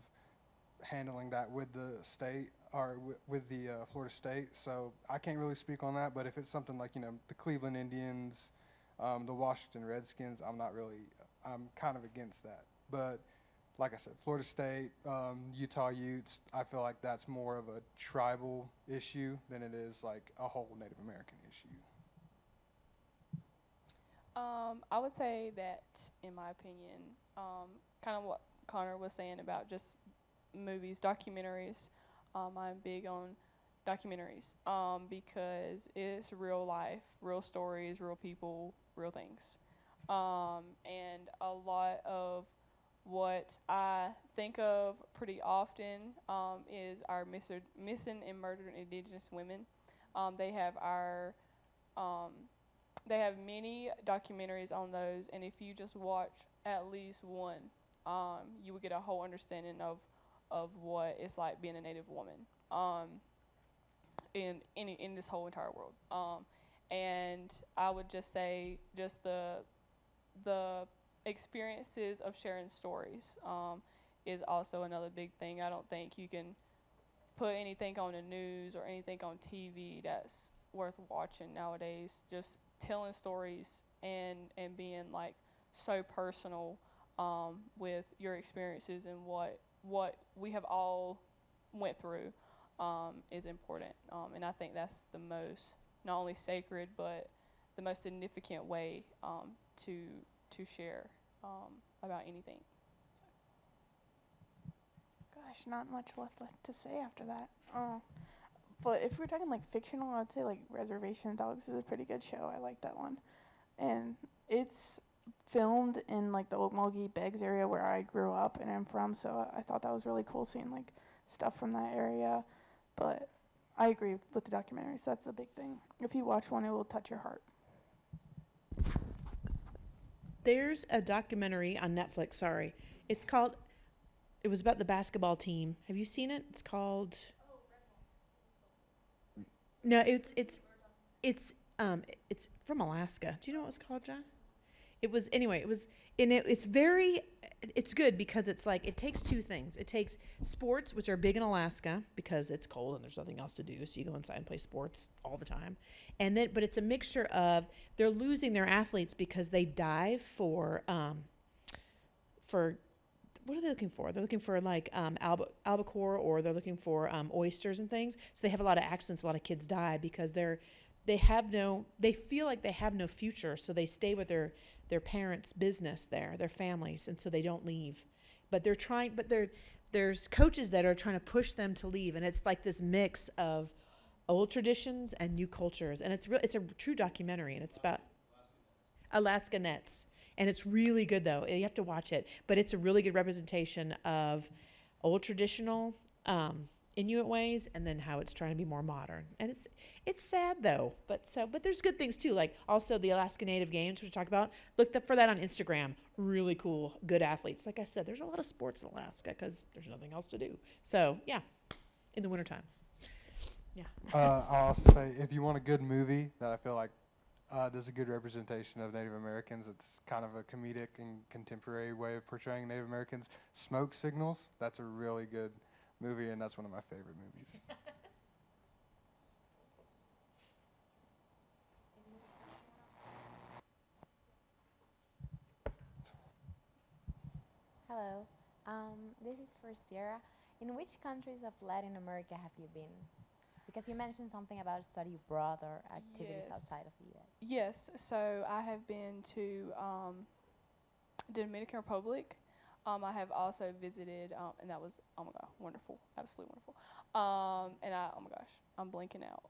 handling that with the state or with the Florida State. So I can't really speak on that, but if it's something like, you know, the Cleveland Indians, the Washington Redskins, I'm kind of against that. But like I said, Florida State, Utah Utes, I feel like that's more of a tribal issue than it is like a whole Native American issue. I would say that, in my opinion, kind of what Connor was saying about just movies, documentaries. I'm big on documentaries because it's real life, real stories, real people, real things. And a lot of what I think of pretty often is our missing and murdered Indigenous women. They have many documentaries on those, and if you just watch at least one, you will get a whole understanding of what it's like being a Native woman in this whole entire world. And I would just say just the experiences of sharing stories is also another big thing. I don't think you can put anything on the news or anything on TV that's worth watching nowadays. Just telling stories and being like so personal with your experiences and what we have all went through is important. And I think that's the most, not only sacred, but the most significant way to share about anything. Gosh, not much left to say after that. But if we're talking like fictional, I'd say like Reservation Dogs is a pretty good show. I like that one. And it's filmed in like the Okmulgee Beggs area where I grew up and I'm from, so I thought that was really cool seeing like stuff from that area. But I agree with the documentaries. That's a big thing. If you watch one, it will touch your heart. There's a documentary on Netflix, sorry. It's called It was about the basketball team. Have you seen it? It's called. No, it's from Alaska. Do you know what it's called, John? It was anyway. It was and it's very. It's good because it's like it takes two things. It takes sports, which are big in Alaska because it's cold and there's nothing else to do, so you go inside and play sports all the time. And then, but it's a mixture of they're losing their athletes because they dive for what are they looking for? They're looking for like albacore, or they're looking for oysters and things. So they have a lot of accidents. A lot of kids die because they feel like they have no future, so they stay with their parents' business there, their families, and so they don't leave. But there's coaches that are trying to push them to leave, and it's like this mix of old traditions and new cultures, and it's a true documentary, and it's about Alaska Nets, and it's really good though. You have to watch it, but it's a really good representation of old traditional Inuit ways, and then how it's trying to be more modern. And it's sad though, but there's good things too, like also the Alaska Native Games, which we talked about. Look for that on Instagram. Really cool, good athletes. Like I said, there's a lot of sports in Alaska because there's nothing else to do. So yeah, in the wintertime. Yeah. I'll also say, if you want a good movie that I feel like does a good representation of Native Americans, it's kind of a comedic and contemporary way of portraying Native Americans. Smoke Signals, that's a really good movie, and that's one of my favorite movies. Hello, this is for Sierra. In which countries of Latin America have you been? Because you mentioned something about study abroad or activities Yes. outside of the U.S. Yes, so I have been to Dominican Republic. I have also visited, and that was, oh my God, wonderful, absolutely wonderful. Oh my gosh, I'm blanking out.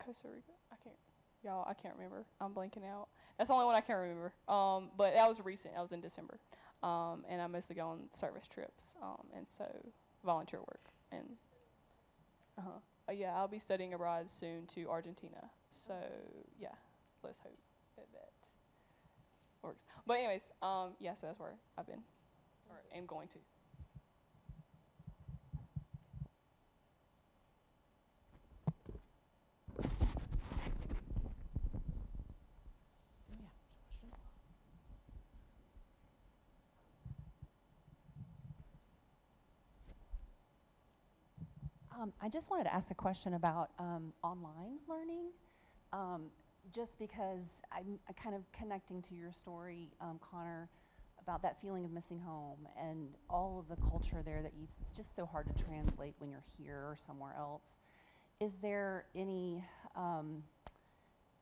Costa Rica, I can't remember. I'm blanking out. That's the only one I can't remember. But that was recent. That was in December. And I mostly go on service trips, and so volunteer work. And yeah, I'll be studying abroad soon to Argentina. So yeah, let's hope that works. But anyways, yeah, so that's where I've been, or am going to. I just wanted to ask a question about online learning, just because I'm kind of connecting to your story, Connor, about that feeling of missing home and all of the culture there that it's just so hard to translate when you're here or somewhere else. Is there any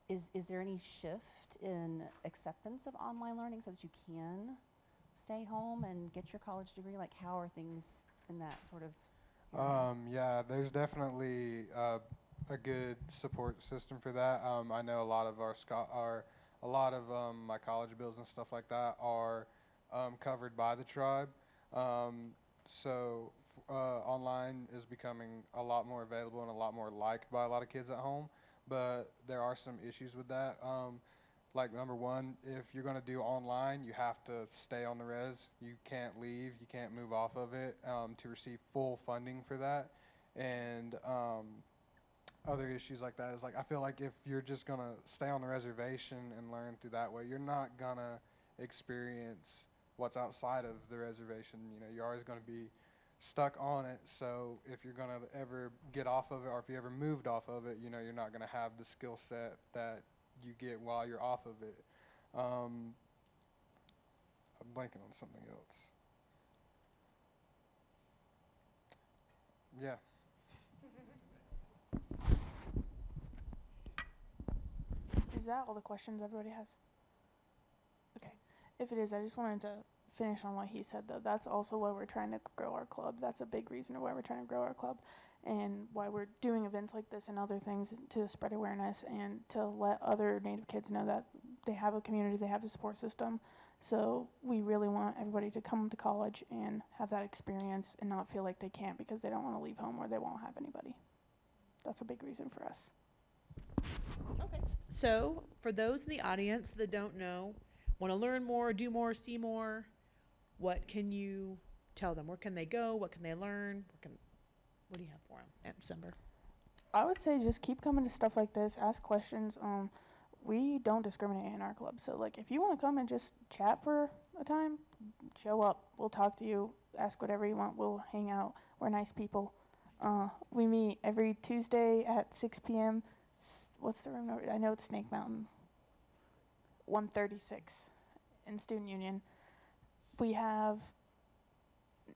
is there any shift in acceptance of online learning so that you can stay home and get your college degree? Like, how are things in that sort of Yeah, there's definitely a good support system for that. I know a lot of my college bills and stuff like that are covered by the tribe. So online is becoming a lot more available and a lot more liked by a lot of kids at home. But there are some issues with that. Like, number one, if you're going to do online, you have to stay on the res. You can't leave. You can't move off of it to receive full funding for that. And other issues like that is, like, I feel like if you're just going to stay on the reservation and learn through that way, you're not going to experience what's outside of the reservation. You know, you're always going to be stuck on it. So if you're going to ever get off of it, or if you ever moved off of it, you know, you're not going to have the skill set that you get while you're off of it. I'm blanking on something else. Yeah. Is that all the questions everybody has? Okay. If it is, I just wanted to finish on what he said, though. That's also why we're trying to grow our club. That's a big reason why we're trying to grow our club, and why we're doing events like this and other things to spread awareness and to let other Native kids know that they have a community, they have a support system. So we really want everybody to come to college and have that experience and not feel like they can't because they don't want to leave home or they won't have anybody. That's a big reason for us. Okay. So for those in the audience that don't know, want to learn more, do more, see more, what can you tell them? Where can they go? What can they learn? What do you have for them at December? I would say just keep coming to stuff like this. Ask questions. We don't discriminate in our club. So, like, if you want to come and just chat for a time, show up. We'll talk to you. Ask whatever you want. We'll hang out. We're nice people. We meet every Tuesday at 6 p.m. What's the room number? I know it's Snake Mountain. 136 in Student Union. We have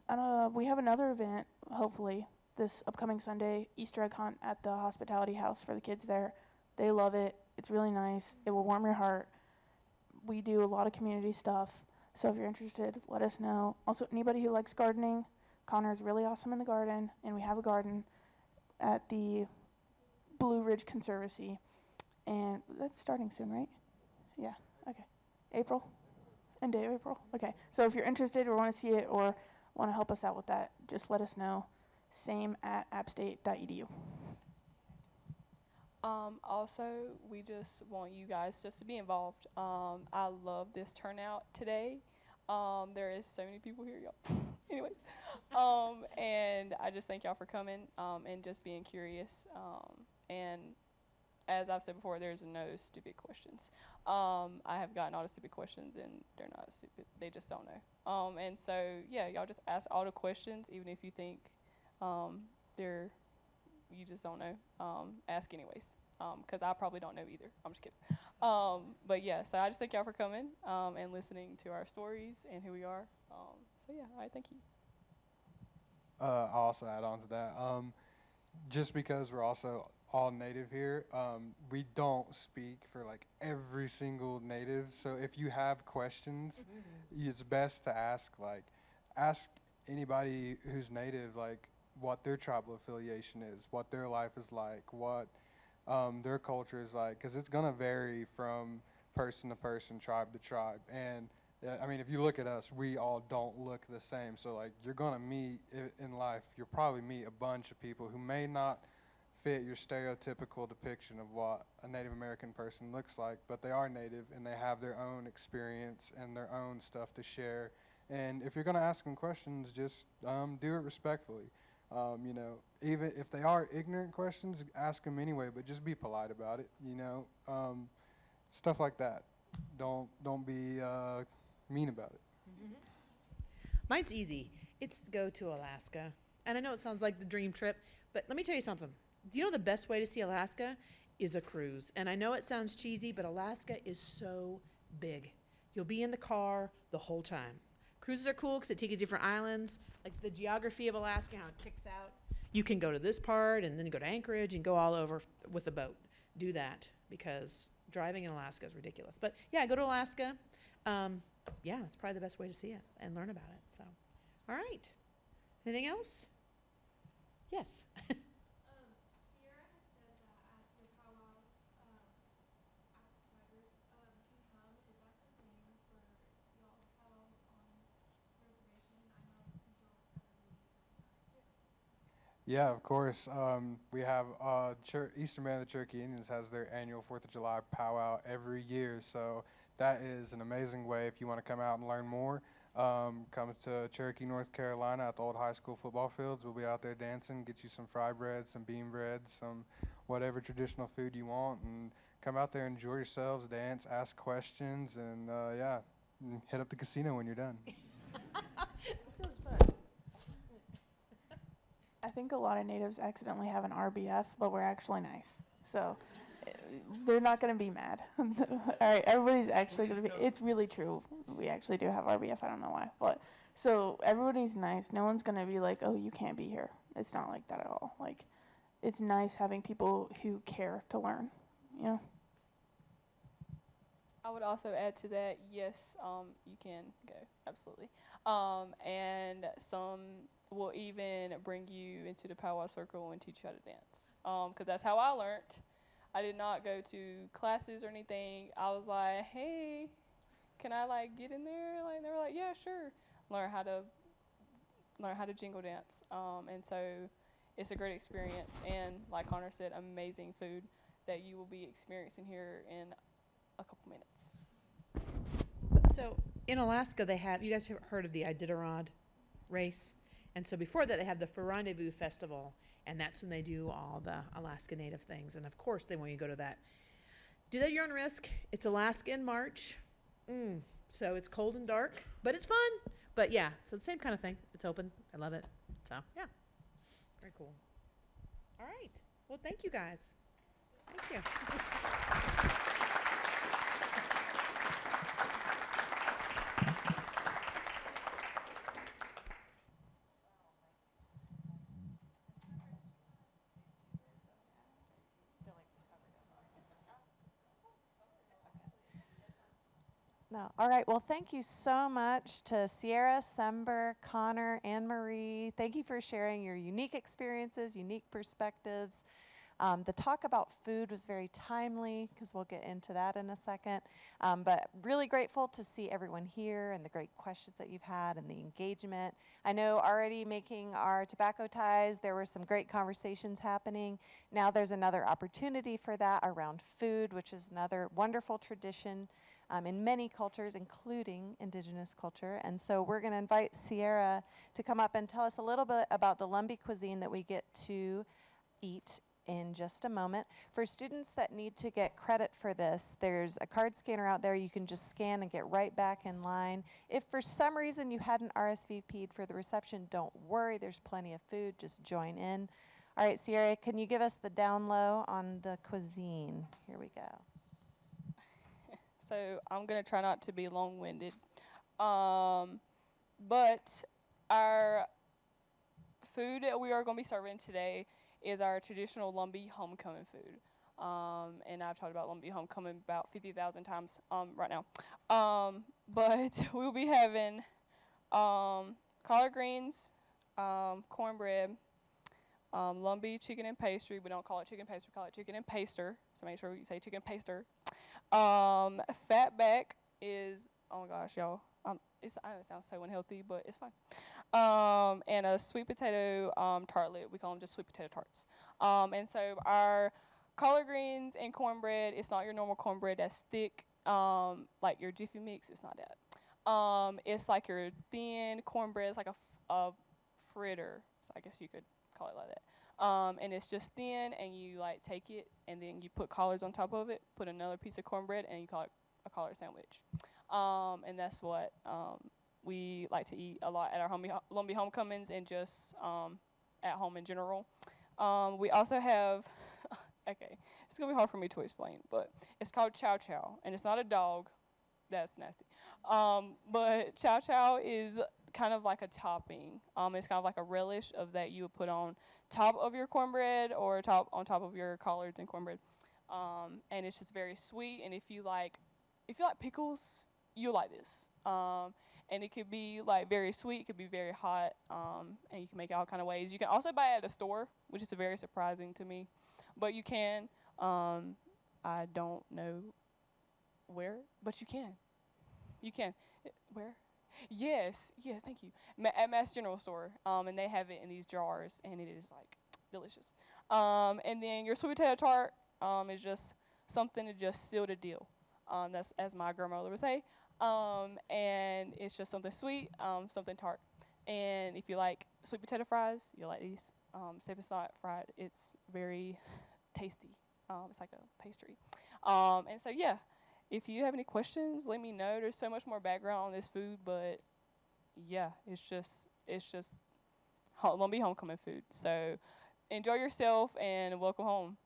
another event, hopefully, this upcoming Sunday, Easter egg hunt at the hospitality house for the kids there. They love it. It's really nice. It will warm your heart. We do a lot of community stuff. So if you're interested, let us know. Also, anybody who likes gardening, Connor is really awesome in the garden, and we have a garden at the Blue Ridge Conservancy. And that's starting soon, right? Yeah, okay. April? End of April? Okay. So if you're interested or want to see it or want to help us out with that, just let us know. Same at appstate.edu. Also, we just want you guys just to be involved. I love this turnout today. There is so many people here, y'all. Anyway, and I just thank y'all for coming and just being curious. And as I've said before, there's no stupid questions. I have gotten all the stupid questions, and they're not stupid. They just don't know. And so, yeah, y'all just ask all the questions, even if you think you just don't know. Ask anyways, because I probably don't know either. I'm just kidding. But yeah, so I just thank y'all for coming and listening to our stories and who we are. So yeah, all right, thank you. I'll also add on to that. Just because we're also all native here, we don't speak for like every single native. So if you have questions, it's best to ask anybody who's native, like what their tribal affiliation is, what their life is like, what their culture is like, because it's going to vary from person to person, tribe to tribe. And I mean, if you look at us, we all don't look the same. So like you're going to meet in life, you'll probably meet a bunch of people who may not fit your stereotypical depiction of what a Native American person looks like, but they are Native and they have their own experience and their own stuff to share. And if you're going to ask them questions, just do it respectfully. You know, even if they are ignorant questions, ask them anyway, but just be polite about it, you know, stuff like that. Don't be mean about it. Mine's easy. It's go to Alaska. And I know it sounds like the dream trip, but let me tell you something. Do you know the best way to see Alaska is a cruise? And I know it sounds cheesy, but Alaska is so big. You'll be in the car the whole time. Cruises are cool because they take you to different islands, like the geography of Alaska, how it kicks out. You can go to this part and then go to Anchorage and go all over with a boat. Do that because driving in Alaska is ridiculous. But yeah, go to Alaska. Yeah, it's probably the best way to see it and learn about it. So, all right. Anything else? Yes. Yeah, of course. We have Eastern Band of the Cherokee Indians has their annual 4th of July powwow every year. So that is an amazing way if you want to come out and learn more. Come to Cherokee, North Carolina at the old high school football fields. We'll be out there dancing, get you some fry bread, some bean bread, some whatever traditional food you want, and come out there, enjoy yourselves, dance, ask questions, and yeah, hit up the casino when you're done. That sounds fun. I think a lot of natives accidentally have an RBF, but we're actually nice. So they're not going to be mad. All right, everybody's actually going to be, it's really true. We actually do have RBF. I don't know why. But so everybody's nice. No one's going to be like, oh, you can't be here. It's not like that at all. Like, it's nice having people who care to learn, you know? I would also add to that, yes, you can go, absolutely. And some will even bring you into the powwow circle and teach you how to dance. Because that's how I learned. I did not go to classes or anything. I was like, hey, can I like get in there? Like they were like, yeah, sure. Learn how to jingle dance. And so it's a great experience. And like Connor said, amazing food that you will be experiencing here in a couple minutes. So in Alaska, they have, you guys have heard of the Iditarod race? And so before that, they have the Rendezvous Festival, and that's when they do all the Alaska Native things. And of course, then when you go to that, do that at your own risk. It's Alaska in March. So it's cold and dark, but it's fun. But yeah, so the same kind of thing. It's open. I love it. So yeah, very cool. All right. Well, thank you guys. Thank you. No. All right. Well, thank you so much to Sierra, Sember, Connor, Anne Marie. Thank you for sharing your unique experiences, unique perspectives. The talk about food was very timely because we'll get into that in a second. But really grateful to see everyone here and the great questions that you've had and the engagement. I know already making our tobacco ties, there were some great conversations happening. Now there's another opportunity for that around food, which is another wonderful tradition in many cultures, including Indigenous culture. And so we're going to invite Sierra to come up and tell us a little bit about the Lumbee cuisine that we get to eat in just a moment. For students that need to get credit for this, there's a card scanner out there. You can just scan and get right back in line. If for some reason you hadn't RSVP'd for the reception, don't worry. There's plenty of food. Just join in. All right, Sierra, can you give us the down low on the cuisine? Here we go. So I'm going to try not to be long-winded. But our food that we are going to be serving today is our traditional Lumbee homecoming food. And I've talked about Lumbee homecoming about 50,000 times right now. But we'll be having collard greens, cornbread, Lumbee chicken and pastry. We don't call it chicken pastry, we call it chicken and paster. So make sure you say chicken paster. Fatback is, oh my gosh, y'all. I know it sounds so unhealthy, but it's fine. And a sweet potato tartlet. We call them just sweet potato tarts. And so our collard greens and cornbread, it's not your normal cornbread that's thick, like your Jiffy Mix. It's not that. It's like your thin cornbread. It's like a fritter. So I guess you could call it like that. And it's just thin, and you like take it, and then you put collards on top of it, put another piece of cornbread, and you call it a collard sandwich. And that's what we like to eat a lot at our Lumbee homecomings and just at home in general. We also have, okay, it's going to be hard for me to explain, but it's called chow chow, and it's not a dog. That's nasty. But chow chow is kind of like a topping. It's kind of like a relish of that you would put on top of your cornbread or on top of your collards and cornbread. And it's just very sweet. And if you like pickles, you'll like this. And it could be like very sweet, it could be very hot, and you can make it all kind of ways. You can also buy it at a store, which is very surprising to me. But you can. I don't know where, but you can. You can. Where? Yes, thank you. At Mass General Store, and they have it in these jars, and it is like delicious. And then your sweet potato tart is just something to just seal the deal. That's as my grandmother would say. And it's just something sweet, something tart. And if you like sweet potato fries, you'll like these. Save it's not fried, it's very tasty. It's like a pastry. And so yeah. If you have any questions, let me know. There's so much more background on this food, but yeah, it's just Lumbee homecoming food. So enjoy yourself and welcome home.